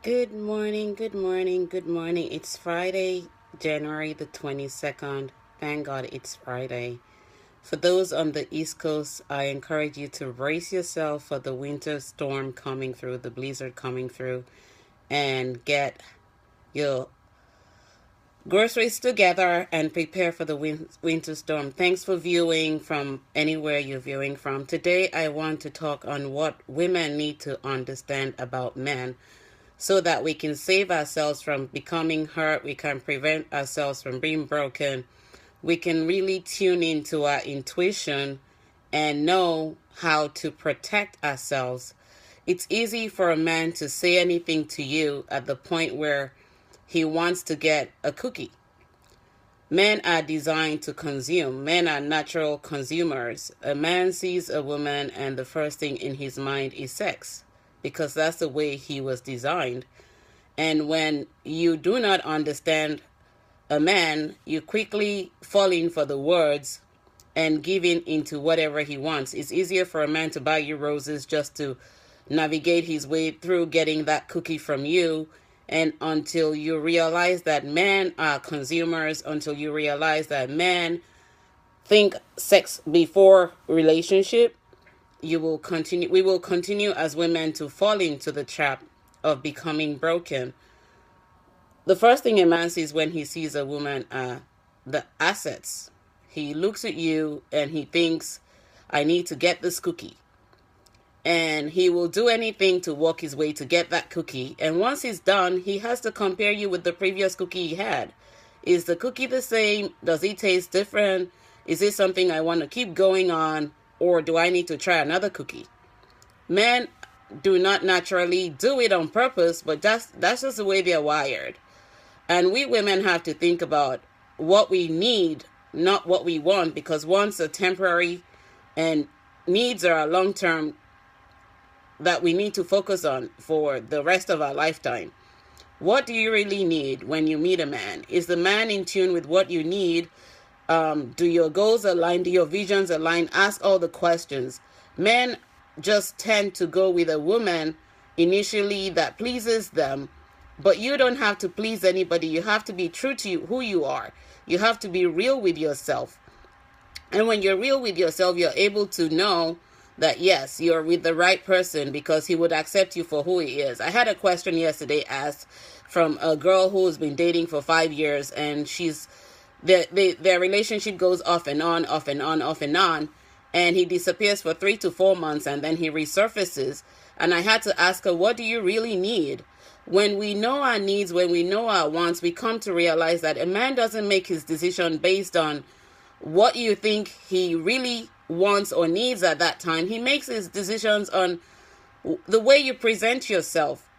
Good morning, good morning, good morning. It's Friday, January the 22nd. Thank God it's Friday. For those on the East Coast, I encourage you to brace yourself for the winter storm coming through, the blizzard coming through, and get your groceries together and prepare for the winter storm. Thanks for viewing from anywhere you're viewing from. Today, I want to talk on what women need to understand about men so that we can save ourselves from becoming hurt, we can prevent ourselves from being broken, we can really tune into our intuition and know how to protect ourselves. It's easy for a man to say anything to you at the point where he wants to get a cookie. Men are designed to consume. Men are natural consumers. A man sees a woman and the first thing in his mind is sex because that's the way he was designed. And when you do not understand a man, you quickly fall in for the words and give in into whatever he wants. It's easier for a man to buy you roses just to navigate his way through getting that cookie from you. And until you realize that men are consumers, until you realize that men think sex before relationship, we will continue as women to fall into the trap of becoming broken. The first thing a man sees when he sees a woman are the assets. He looks at you and he thinks, I need to get this cookie. And he will do anything to walk his way to get that cookie. And once he's done, he has to compare you with the previous cookie he had. Is the cookie the same? Does it taste different? Is it something I want to keep going on? Or do I need to try another cookie? Men do not naturally do it on purpose, but that's just the way they're wired. And we women have to think about what we need, not what we want, because wants are temporary and needs are a long-term that we need to focus on for the rest of our lifetime. What do you really need when you meet a man? Is the man in tune with what you need? Do your goals align? Do your visions align? Ask all the questions. Men just tend to go with a woman initially that pleases them, but you don't have to please anybody. You have to be true to who you are. You have to be real with yourself. And when you're real with yourself, you're able to know that, yes, you're with the right person because he would accept you for who he is. I had a question yesterday asked from a girl who's been dating for 5 years, and their relationship goes off and on, off and on, off and on. And he disappears for 3 to 4 months and then he resurfaces. And I had to ask her, what do you really need? When we know our needs, when we know our wants, we come to realize that a man doesn't make his decision based on what you think he really wants or needs at that time. He makes his decisions on the way you present yourself.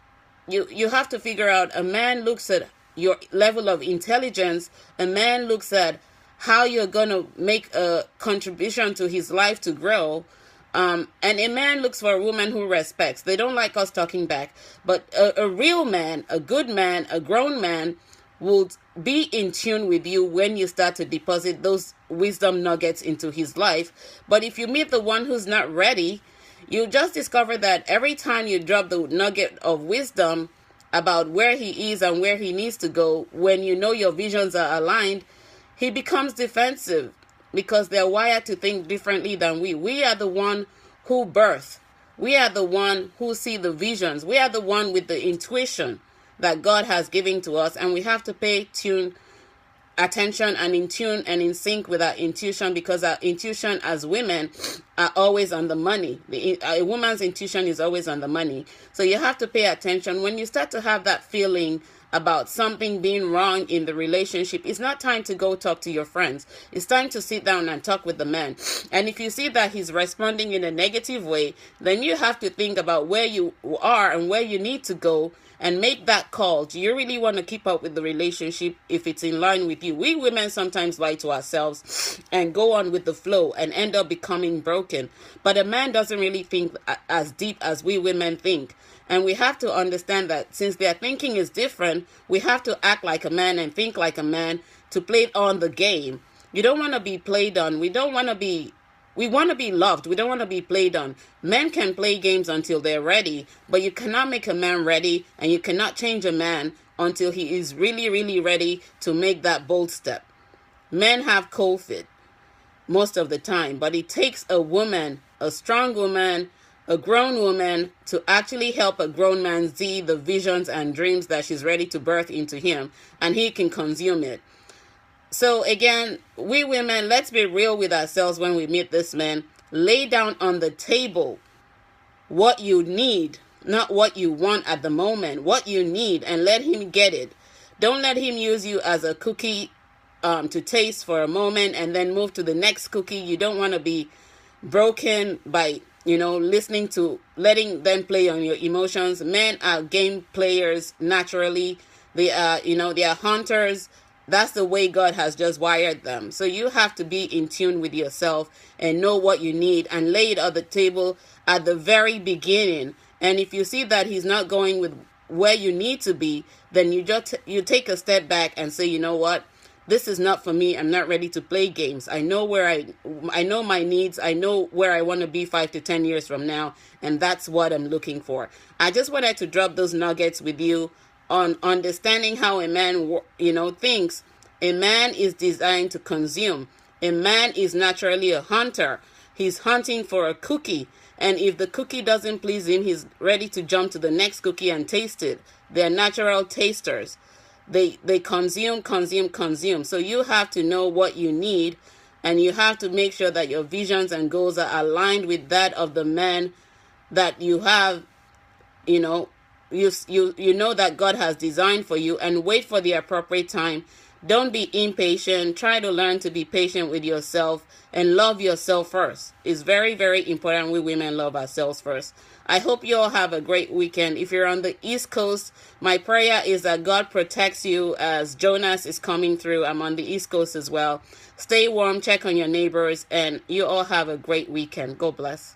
You have to figure out, a man looks at your level of intelligence. A man looks at how you're going to make a contribution to his life to grow. And a man looks for a woman who respects. They don't like us talking back. But a real man, a good man, a grown man will be in tune with you when you start to deposit those wisdom nuggets into his life. But if you meet the one who's not ready, you'll just discover that every time you drop the nugget of wisdom about where he is and where he needs to go, when you know your visions are aligned, he becomes defensive because they're wired to think differently than we. We are the one who birth. We are the one who see the visions. We are the one with the intuition that God has given to us, and we have to pay attention and in tune and in sync with our intuition, because our intuition as women are always on the money. A woman's intuition is always on the money. So you have to pay attention. When you start to have that feeling about something being wrong in the relationship, it's not time to go talk to your friends. It's time to sit down and talk with the man. And if you see that he's responding in a negative way, then you have to think about where you are and where you need to go and make that call. Do you really want to keep up with the relationship if it's in line with you? We women sometimes lie to ourselves and go on with the flow and end up becoming broken. But a man doesn't really think as deep as we women think. And we have to understand that since their thinking is different, we have to act like a man and think like a man to play on the game. You don't want to be played on. We don't want to be We want to be loved. We don't want to be played on. Men can play games until they're ready, but you cannot make a man ready, and you cannot change a man until he is really, really ready to make that bold step. Men have cold feet most of the time, but it takes a woman, a strong woman, a grown woman, to actually help a grown man see the visions and dreams that she's ready to birth into him, and he can consume it. So again, we women, let's be real with ourselves when we meet this man. Lay down on the table what you need, not what you want at the moment, what you need, and let him get it. Don't let him use you as a cookie to taste for a moment and then move to the next cookie. You don't want to be broken by, listening to, letting them play on your emotions. Men are game players naturally. They are, they are hunters. That's the way God has just wired them. So you have to be in tune with yourself and know what you need and lay it on the table at the very beginning. And if you see that he's not going with where you need to be, then you take a step back and say, you know what? This is not for me. I'm not ready to play games. I know I know my needs. I know where I want to be 5 to 10 years from now. And that's what I'm looking for. I just wanted to drop those nuggets with you on understanding how a man, thinks. A man is designed to consume. A man is naturally a hunter. He's hunting for a cookie. And if the cookie doesn't please him, he's ready to jump to the next cookie and taste it. They're natural tasters. They consume. So you have to know what you need, and you have to make sure that your visions and goals are aligned with that of the man that you have, you know that God has designed for you, and wait for the appropriate time. Don't be impatient. Try to learn to be patient with yourself and love yourself first. It's very, very important we women love ourselves first. I hope you all have a great weekend. If you're on the East Coast, my prayer is that God protects you as Jonas is coming through. I'm on the East Coast as well. Stay warm, check on your neighbors, and you all have a great weekend. God bless.